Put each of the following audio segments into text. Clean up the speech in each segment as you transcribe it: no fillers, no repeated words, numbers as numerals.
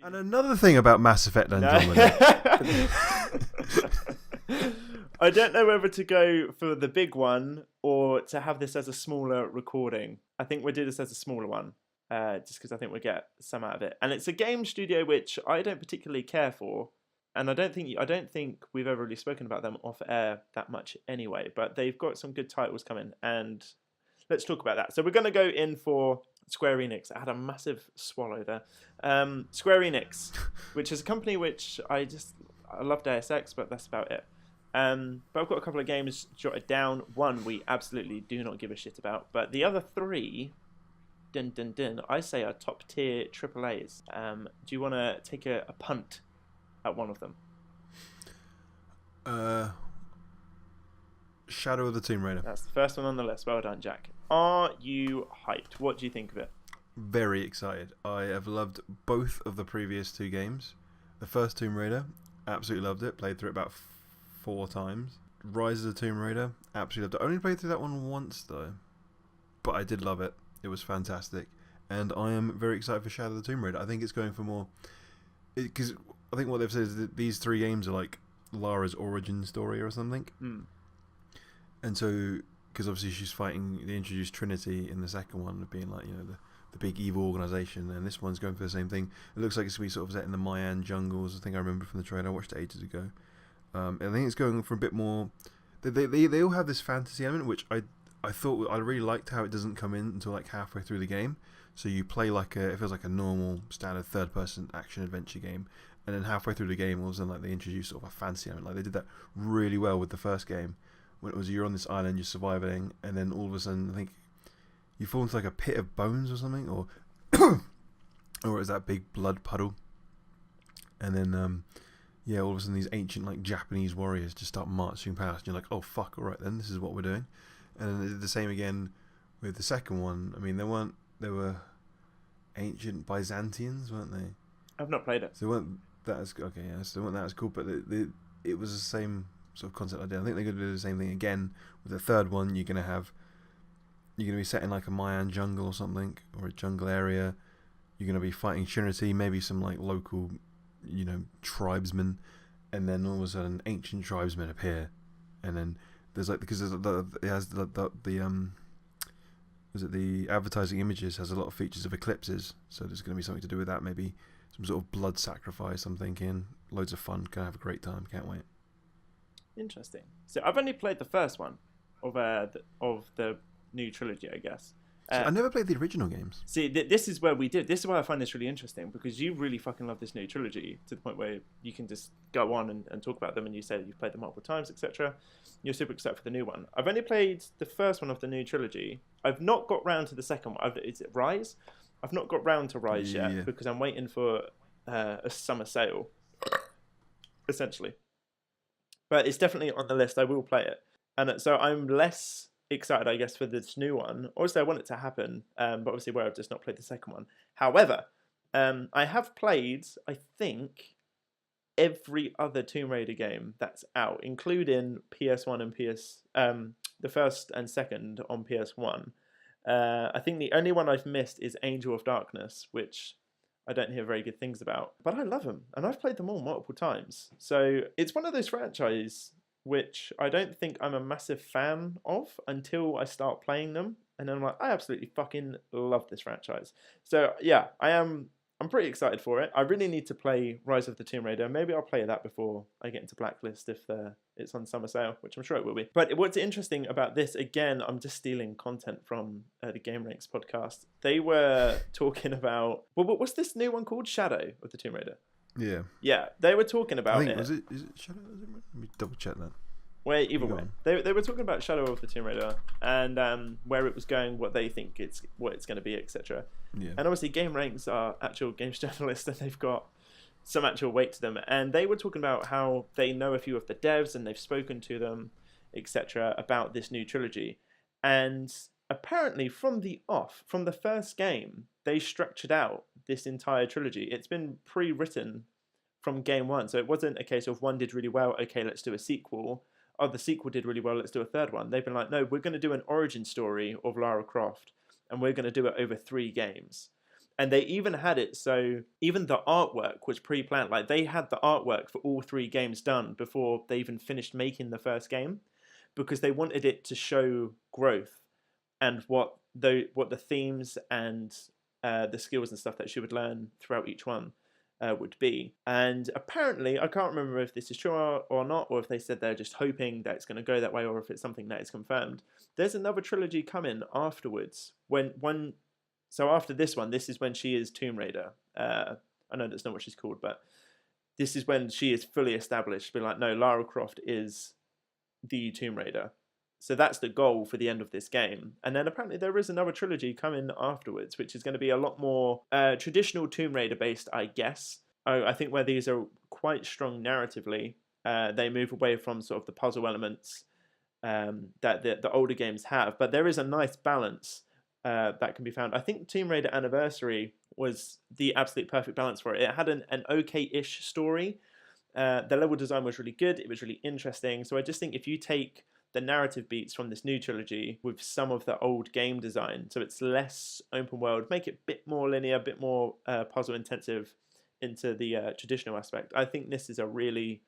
And another thing about Mass Effect No. Andromeda. I don't know whether to go for the big one or to have this as a smaller recording. I think we'll do this as a smaller one, just because I think we'll get some out of it. And it's a game studio which I don't particularly care for, and I don't think we've ever really spoken about them off air that much anyway. But they've got some good titles coming, and let's talk about that. So we're going to go in for Square Enix. I had a massive swallow there. Square Enix, which is a company which I love Deus Ex, but that's about it. But I've got a couple of games jotted down. One we absolutely do not give a shit about, but the other three, I say are top tier AAAs. Do you want to take a punt at one of them? Shadow of the Tomb Raider. That's the first one on the list. Well done, Jack. Are you hyped? What do you think of it? Very excited. I have loved both of the previous two games. The first Tomb Raider, absolutely loved it. Played through it about 4 times. Rise of the Tomb Raider, absolutely loved it. Only played through that one once though, but I did love it. It was fantastic, and I am very excited for Shadow of the Tomb Raider. I think it's going for more, because I think what they've said is that these 3 games are like Lara's origin story or something. And so, because obviously she's fighting, they introduced Trinity in the second one, of being like, you know, the big evil organisation, and this one's going for the same thing. It looks like it's going to be sort of set in the Mayan jungles. I think I remember from the trailer. I watched it ages ago. I think it's going for a bit more. They all have this fantasy element, which I thought I really liked how it doesn't come in until like halfway through the game. So you play it feels like a normal standard third-person action adventure game, and then halfway through the game, all of a sudden, like they introduce sort of a fantasy element. Like they did that really well with the first game, when it was you're on this island, you're surviving, and then all of a sudden, I think you fall into like a pit of bones or something, or or is that big blood puddle, and then yeah, all of a sudden these ancient like Japanese warriors just start marching past, and you're like, oh fuck, all right then, this is what we're doing. And then they did the same again with the second one. I mean, they were ancient Byzantians, weren't they? I've not played it. So they weren't that as okay, yeah, so they weren't that as cool, but it was the same sort of concept idea. I think they're going to do the same thing again with the third one. You're going to be set in like a Mayan jungle or something, or a jungle area. You're going to be fighting Trinity, maybe some like local, you know, tribesmen, and then all of a sudden ancient tribesmen appear, and then there's like, because it has was it the advertising images has a lot of features of eclipses, so there's going to be something to do with that, maybe some sort of blood sacrifice. I'm thinking loads of fun. Gonna have a great time. Can't wait. Interesting. So I've only played the first one of the new trilogy, I guess. I never played the original games. See, this is where we did. This is why I find this really interesting, because you really fucking love this new trilogy to the point where you can just go on and talk about them, and you say that you've played them multiple times, etc. You're super excited for the new one. I've only played the first one of the new trilogy. I've not got round to the second one. Is it Rise? I've not got round to Rise yet, because I'm waiting for a summer sale, essentially. But it's definitely on the list. I will play it. And so I'm less excited, I guess, for this new one. Obviously, I want it to happen, but obviously where I've just not played the second one. However, I have played, I think, every other Tomb Raider game that's out, including PS1 and the first and second on PS1. I think the only one I've missed is Angel of Darkness, which I don't hear very good things about. But I love them, and I've played them all multiple times. So it's one of those franchises which I don't think I'm a massive fan of until I start playing them. And then I'm like, I absolutely fucking love this franchise. So yeah, I'm pretty excited for it. I really need to play Rise of the Tomb Raider. Maybe I'll play that before I get into Blacklist if it's on summer sale, which I'm sure it will be. But what's interesting about this, again, I'm just stealing content from the Game Ranks podcast. They were talking about, what's this new one called? Shadow of the Tomb Raider. Yeah. Yeah, they were talking about it. Is it Shadow? Let me double check that. Well, either way, they were talking about Shadow of the Tomb Raider and where it was going, what they think it's going to be, etc. Yeah. And obviously, Game Ranks are actual games journalists, and they've got some actual weight to them. And they were talking about how they know a few of the devs and they've spoken to them, etc., about this new trilogy. And apparently, from the first game, they structured out this entire trilogy. It's been pre-written from game one, so it wasn't a case of one did really well, okay, let's do a sequel. Oh, the sequel did really well, let's do a third one. They've been like, no, we're going to do an origin story of Lara Croft, and we're going to do it over 3 games. And they even had it so even the artwork was pre-planned. Like they had the artwork for all 3 games done before they even finished making the first game, because they wanted it to show growth and what the themes and the skills and stuff that she would learn throughout each one would be. And apparently, I can't remember if this is true or not, or if they said they're just hoping that it's going to go that way, or if it's something that is confirmed. There's another trilogy coming afterwards. So after this one, this is when she is Tomb Raider. I know that's not what she's called, but this is when she is fully established. Be like, no, Lara Croft is the Tomb Raider. So that's the goal for the end of this game. And then apparently there is another trilogy coming afterwards, which is going to be a lot more traditional Tomb Raider based, I guess. I think where these are quite strong narratively, they move away from sort of the puzzle elements that the older games have. But there is a nice balance that can be found. I think Tomb Raider Anniversary was the absolute perfect balance for it. It had an okay-ish story. The level design was really good. It was really interesting. So I just think if you take the narrative beats from this new trilogy with some of the old game design, so it's less open world, make it a bit more linear, a bit more puzzle intensive into the traditional aspect. I think this is a really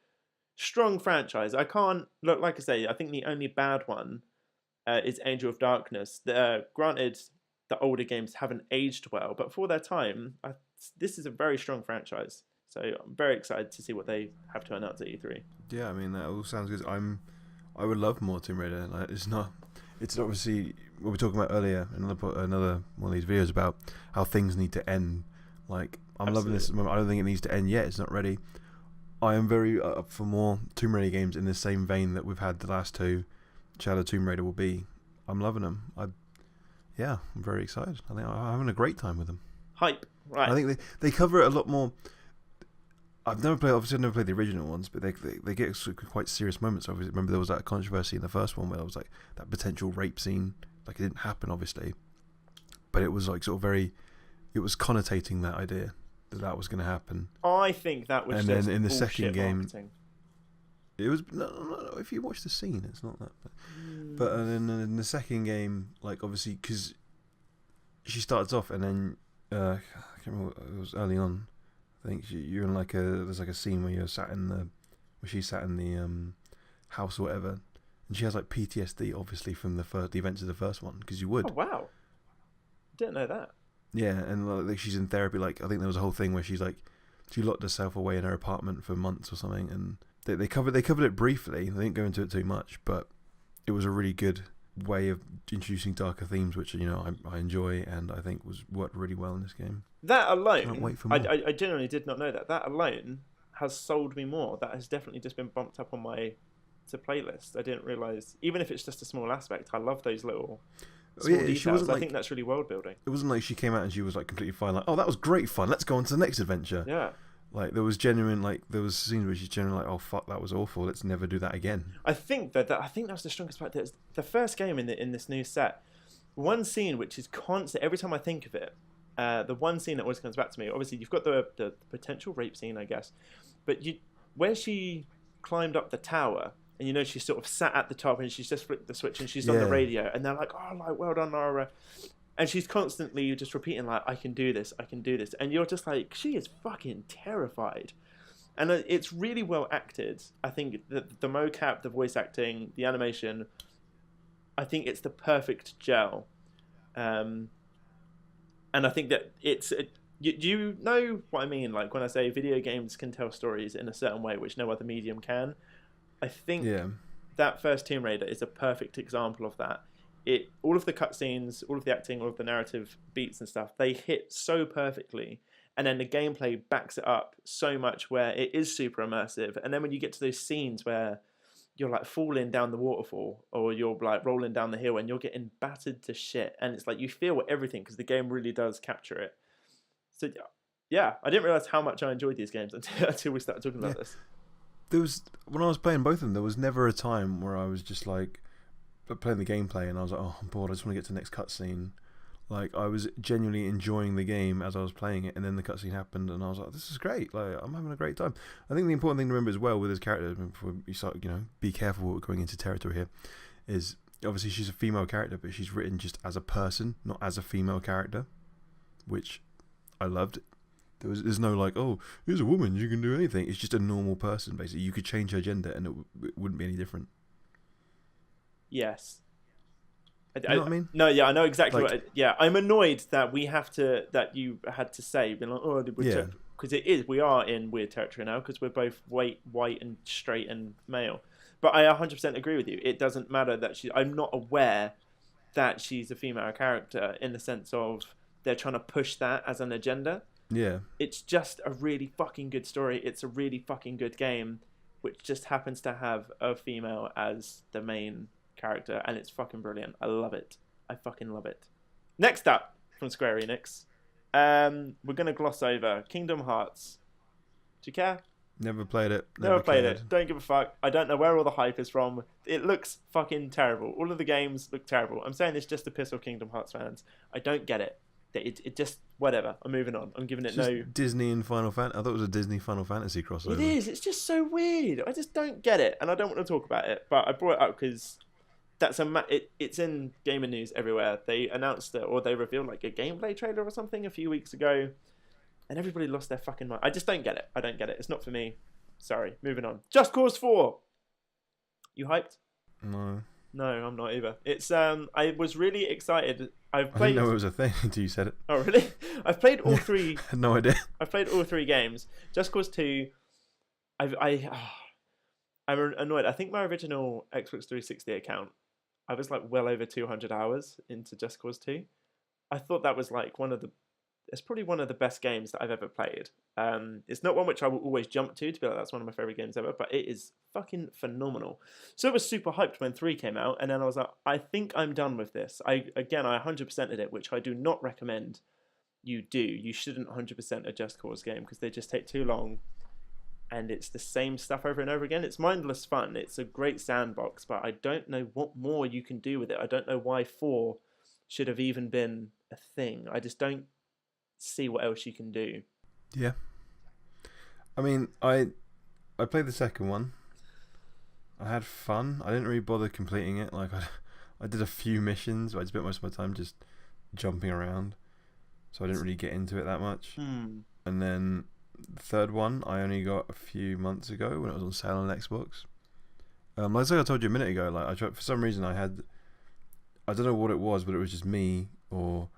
strong franchise. I can't look, like I say, I think the only bad one is Angel of Darkness. Granted, the older games haven't aged well, but for their time, this is a very strong franchise. So I'm very excited to see what they have to announce at E3. Yeah, I mean that all sounds good. I would love more Tomb Raider. Like, it's obviously what we were talking about earlier in another one of these videos about how things need to end. Like, I'm loving this. I don't think it needs to end yet. It's not ready. I am very up for more Tomb Raider games in the same vein that we've had the last 2. Shadow Tomb Raider will be. I'm loving them. I'm very excited. I think I'm having a great time with them. Hype, right? I think they cover it a lot more. I've never played the original ones, but they get quite serious moments. Obviously, remember there was that controversy in the first one where there was like that potential rape scene. Like, it didn't happen, obviously, but it was like sort of very. It was connotating that idea that was going to happen. I think that was. And just then in the second game, marketing. it was no. If you watch the scene, it's not that. But then in the second game, like, obviously, because she starts off and then I can't remember. It was early on. I think you're in there's like a scene where she's sat in the house or whatever, and she has like PTSD, obviously, from the events of the first one, because you would. Oh wow! Didn't know that. Yeah, and like she's in therapy. Like, I think there was a whole thing where she locked herself away in her apartment for months or something, and they covered it briefly. They didn't go into it too much, but it was a really good way of introducing darker themes, which I enjoy, and I think worked really well in this game. That alone, Can't wait for more. I genuinely did not know that. That alone has sold me more. That has definitely just been bumped up on my playlist. I didn't realise, even if it's just a small aspect, I love those little small details. I think that's really world building. It wasn't like she came out and she was like completely fine. Like, oh, that was great fun. Let's go on to the next adventure. Yeah. Like, there was scenes where she's genuinely like, oh fuck, that was awful. Let's never do that again. I think that's the strongest part. That's the first game in this new set. One scene which is constant. Every time I think of it, the one scene that always comes back to me. Obviously, you've got the potential rape scene, I guess, but where she climbed up the tower, and she sort of sat at the top and she's just flicked the switch and she's on the radio, and they're like, oh, like, well done, Lara. And she's constantly just repeating, like, I can do this. And you're just like, she is fucking terrified. And it's really well acted. I think the mocap, the voice acting, the animation, I think it's the perfect gel. And I think that you know what I mean? Like, when I say video games can tell stories in a certain way, which no other medium can. I think that first Tomb Raider is a perfect example of that. All of the cutscenes, all of the acting, all of the narrative beats and stuff, they hit so perfectly, and then the gameplay backs it up so much where it is super immersive. And then when you get to those scenes where you're like falling down the waterfall, or you're like rolling down the hill and you're getting battered to shit, and it's like you feel everything because the game really does capture it. So yeah, I didn't realize how much I enjoyed these games until we started talking about this. When I was playing both of them, there was never a time where I was just like playing the gameplay and I was like, oh, I'm bored, I just want to get to the next cutscene. Like, I was genuinely enjoying the game as I was playing it, and then the cutscene happened and I was like, this is great, like, I'm having a great time. I think the important thing to remember as well with his character, before you start, be careful what we're going into territory here, is obviously she's a female character, but she's written just as a person, not as a female character, which I loved it. There's no like, oh, here's a woman, you can do anything. It's just a normal person, basically. You could change her gender and it wouldn't be any different. Yes. You know what I mean? No, yeah, I know exactly Like, yeah, I'm annoyed that you had to say, being like, oh, yeah. because we are in weird territory now because we're both white and straight and male. But I 100% agree with you. It doesn't matter that I'm not aware that she's a female character in the sense of they're trying to push that as an agenda. Yeah. It's just a really fucking good story. It's a really fucking good game, which just happens to have a female as the main character, and it's fucking brilliant. I love it. I fucking love it. Next up from Square Enix, we're gonna gloss over Kingdom Hearts. Do you care? Never played it. Never played it. Don't give a fuck. I don't know where all the hype is from. It looks fucking terrible. All of the games look terrible. I'm saying this just to piss off Kingdom Hearts fans. I don't get it. It just whatever. I'm moving on. I'm giving it no. Disney and Final Fantasy. I thought it was a Disney Final Fantasy crossover. It is. It's just so weird. I just don't get it, and I don't want to talk about it. But I brought it up because it's in gaming news everywhere. They announced it, or they revealed like a gameplay trailer or something a few weeks ago, and everybody lost their fucking mind. I just don't get it. I don't get it. It's not for me. Sorry. Moving on. Just Cause 4. You hyped? No. No, I'm not either. It's I was really excited. I didn't know it was a thing until you said it. Oh really? I've played all three. I had no idea. I've played all 3 games. Just Cause 2. I'm annoyed. I think my original Xbox 360 account, I was like well over 200 hours into Just Cause 2. I thought that was like it's probably one of the best games that I've ever played. It's not one which I will always jump to be like, that's one of my favorite games ever, but it is fucking phenomenal. So I was super hyped when 3 came out, and then I was like, I think I'm done with this. I 100%ed it, which I do not recommend you do. You shouldn't 100% a Just Cause game because they just take too long, and it's the same stuff over and over again. It's mindless fun. It's a great sandbox, but I don't know what more you can do with it. I don't know why 4 should have even been a thing. I just don't see what else you can do. Yeah. I mean, I played the second one. I had fun. I didn't really bother completing it. Like I did a few missions, but I spent most of my time just jumping around. So I didn't really get into it that much. And then the third one I only got a few months ago when it was on sale on Xbox. Like I told you a minute ago, like I tried, for some reason I don't know what it was, but it was just me or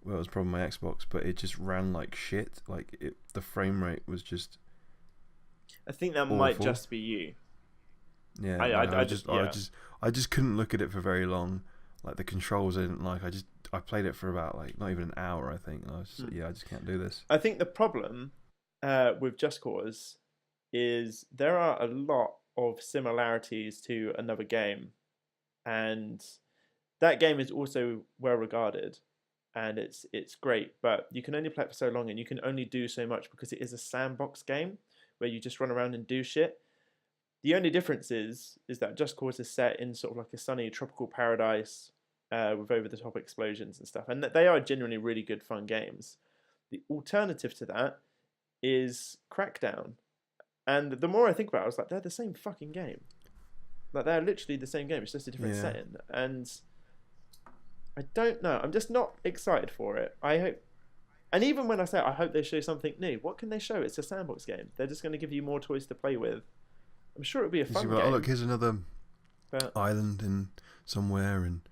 well, it was probably my Xbox, but it just ran like shit. Like the frame rate was just. I think that awful. might just be you. Yeah, I just couldn't look at it for very long. Like the controls I didn't like. I played it for about like not even an hour, I think. And I was just, I just can't do this. I think the problem with Just Cause is there are a lot of similarities to another game, and that game is also well regarded. And it's great, but you can only play it for so long, and you can only do so much because it is a sandbox game where you just run around and do shit. The only difference is that Just Cause is set in sort of like a sunny tropical paradise with over-the-top explosions and stuff, and they are genuinely really good fun games. The alternative to that is Crackdown, and the more I think about it, I was like, they're the same fucking game. Like they're literally the same game. It's just a different setting, and I don't know. I'm just not excited for it. I hope, and even when I say I hope they show something new, what can they show? It's a sandbox game. They're just going to give you more toys to play with. I'm sure it'll be a fun game. Oh look, here's another island in somewhere, and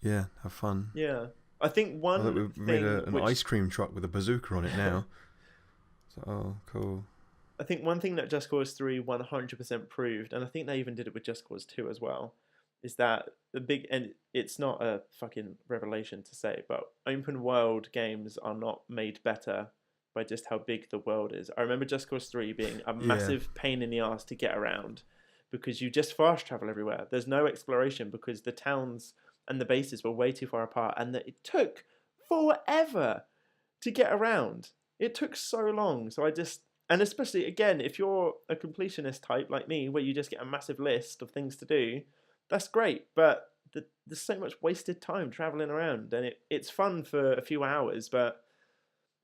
have fun. Yeah, I think we've made an ice cream truck with a bazooka on it now. So, oh, cool. I think one thing that Just Cause 3 100% proved, and I think they even did it with Just Cause 2 as well, is that and it's not a fucking revelation to say, but open world games are not made better by just how big the world is. I remember Just Cause 3 being a massive pain in the ass to get around because you just fast travel everywhere. There's no exploration because the towns and the bases were way too far apart, and that it took forever to get around. It took so long. So and especially again, if you're a completionist type like me, where you just get a massive list of things to do, that's great, but there's so much wasted time traveling around, and it's fun for a few hours, but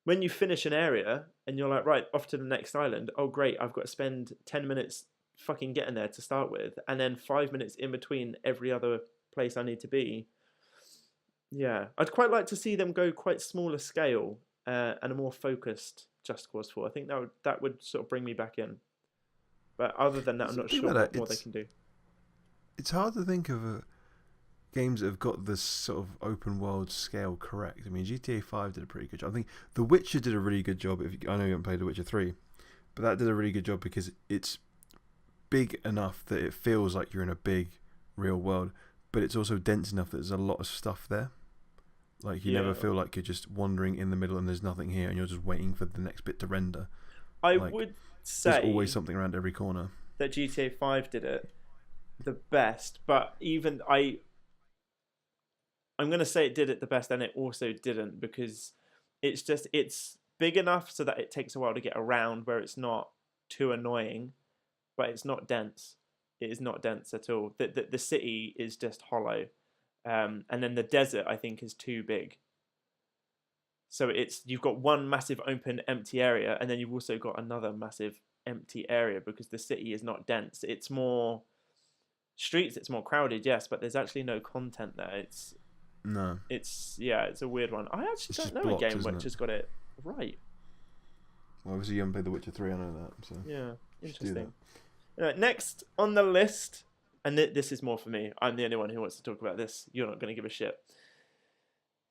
when you finish an area and you're like, right, off to the next island, oh great, I've got to spend 10 minutes fucking getting there to start with, and then 5 minutes in between every other place I need to be. Yeah, I'd quite like to see them go quite smaller scale and a more focused Just Cause 4. I think that would sort of bring me back in. But other than that, I'm not sure what more they can do. It's hard to think of games that have got this sort of open world scale correct. I mean, GTA 5 did a pretty good job. I think The Witcher did a really good job. I know you haven't played The Witcher 3, but that did a really good job because it's big enough that it feels like you're in a big real world, but it's also dense enough that there's a lot of stuff there. Like, you never feel like you're just wandering in the middle and there's nothing here and you're just waiting for the next bit to render. I would say there's always something around every corner. That GTA 5 did it the best, but even I'm going to say it did it the best, and it also didn't, because it's big enough so that it takes a while to get around, where it's not too annoying, but it's not dense. It is not dense at all. The city is just hollow, and then the desert, I think, is too big. So you've got one massive open empty area, and then you've also got another massive empty area because the city is not dense. It's more streets, it's more crowded, yes, but there's actually no content there. It's a weird one. I actually don't know a game which has got it right. Well, obviously you haven't played The Witcher 3, I know that. So yeah, interesting. Next on the list, and this is more for me. I'm the only one who wants to talk about this. You're not going to give a shit.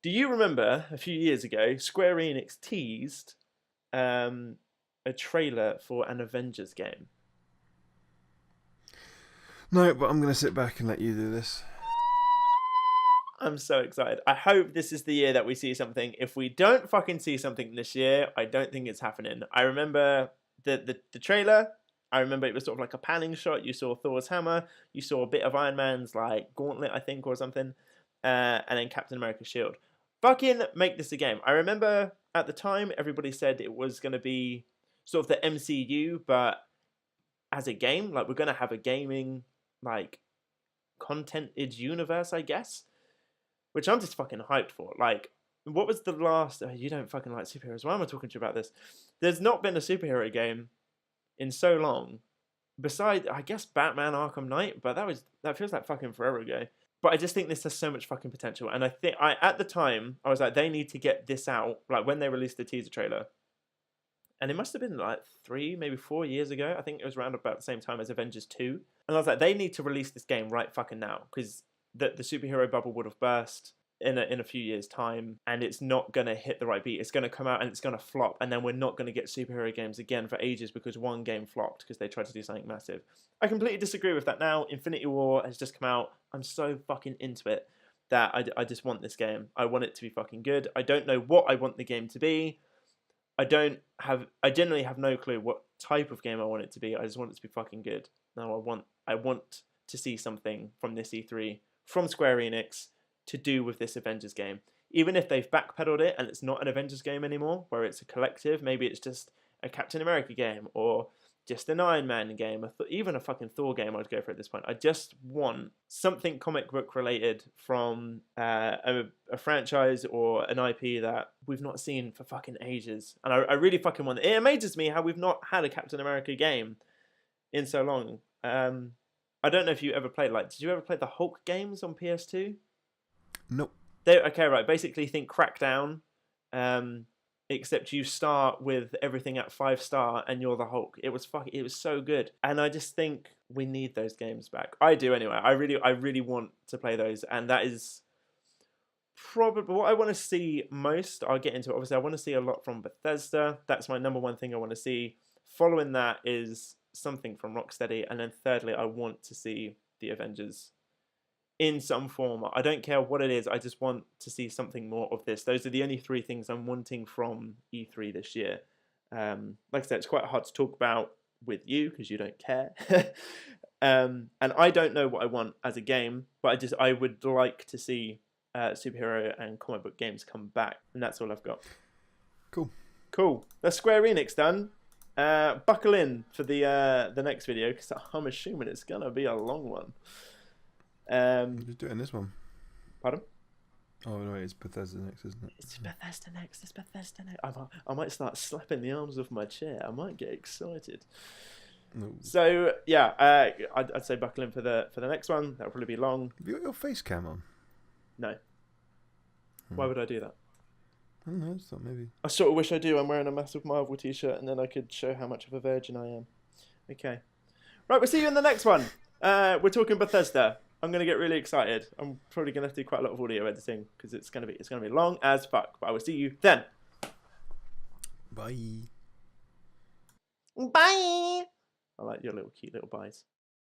Do you remember a few years ago, Square Enix teased a trailer for an Avengers game? No, but I'm going to sit back and let you do this. I'm so excited. I hope this is the year that we see something. If we don't fucking see something this year, I don't think it's happening. I remember the trailer. I remember it was sort of like a panning shot. You saw Thor's hammer. You saw a bit of Iron Man's like gauntlet, I think, or something. And then Captain America's shield. Fucking make this a game. I remember at the time everybody said it was going to be sort of the MCU, but as a game. Like, we're going to have a gaming, like, contented universe, I guess. Which I'm just fucking hyped for. Like, what was the last... Oh, you don't fucking like superheroes. Why am I talking to you about this? There's not been a superhero game in so long. Besides, I guess, Batman Arkham Knight. But that feels like fucking forever ago. But I just think this has so much fucking potential. And I think, at the time, I was like, they need to get this out. Like, when they released the teaser trailer. And it must have been like 3, maybe 4 years ago. I think it was around about the same time as Avengers 2. And I was like, they need to release this game right fucking now. Because the superhero bubble would have burst in a few years' time. And it's not going to hit the right beat. It's going to come out and it's going to flop. And then we're not going to get superhero games again for ages because one game flopped because they tried to do something massive. I completely disagree with that now. Infinity War has just come out. I'm so fucking into it that I just want this game. I want it to be fucking good. I don't know what I want the game to be. I generally have no clue what type of game I want it to be. I just want it to be fucking good. Now I want to see something from this E3 from Square Enix to do with this Avengers game. Even if they've backpedaled it and it's not an Avengers game anymore, where it's a collective, maybe it's just a Captain America game or just an Iron Man game, even a fucking Thor game, I'd go for at this point. I just want something comic book related from a franchise or an IP that we've not seen for fucking ages. And I really fucking want it. It amazes me how we've not had a Captain America game in so long. I don't know if you ever played, did you ever play the Hulk games on PS2? Nope. Okay, right. Basically think Crackdown, except you start with everything at 5-star and you're the Hulk. It was so good. And I just think we need those games back. I do anyway. I really want to play those. And that is probably what I want to see most. I'll get into it. Obviously, I want to see a lot from Bethesda. That's my number one thing I want to see. Following that is something from Rocksteady. And then thirdly, I want to see the Avengers in some form. I don't care what it is. I just want to see something more of this. Those are the only 3 things I'm wanting from E3 this year. Like I said, it's quite hard to talk about with you because you don't care. And I don't know what I want as a game, but I would like to see superhero and comic book games come back. And that's all I've got. Cool. That's Square Enix done. Buckle in for the next video because I'm assuming it's going to be a long one. Just do it in this one. Pardon? Oh no, it's Bethesda next, isn't it? It's Bethesda next. I might start slapping the arms of my chair. I might get excited. No. So yeah, I'd say buckle in for the next one. That'll probably be long. Have you got your face cam on? No. Why would I do that? I don't know. It's not maybe. I sort of wish I do. I'm wearing a massive Marvel t-shirt, and then I could show how much of a virgin I am. Okay. Right, we'll see you in the next one. We're talking Bethesda. I'm gonna get really excited. I'm probably gonna have to do quite a lot of audio editing because it's gonna be long as fuck. But I will see you then. Bye. Bye. I like your little cute little byes.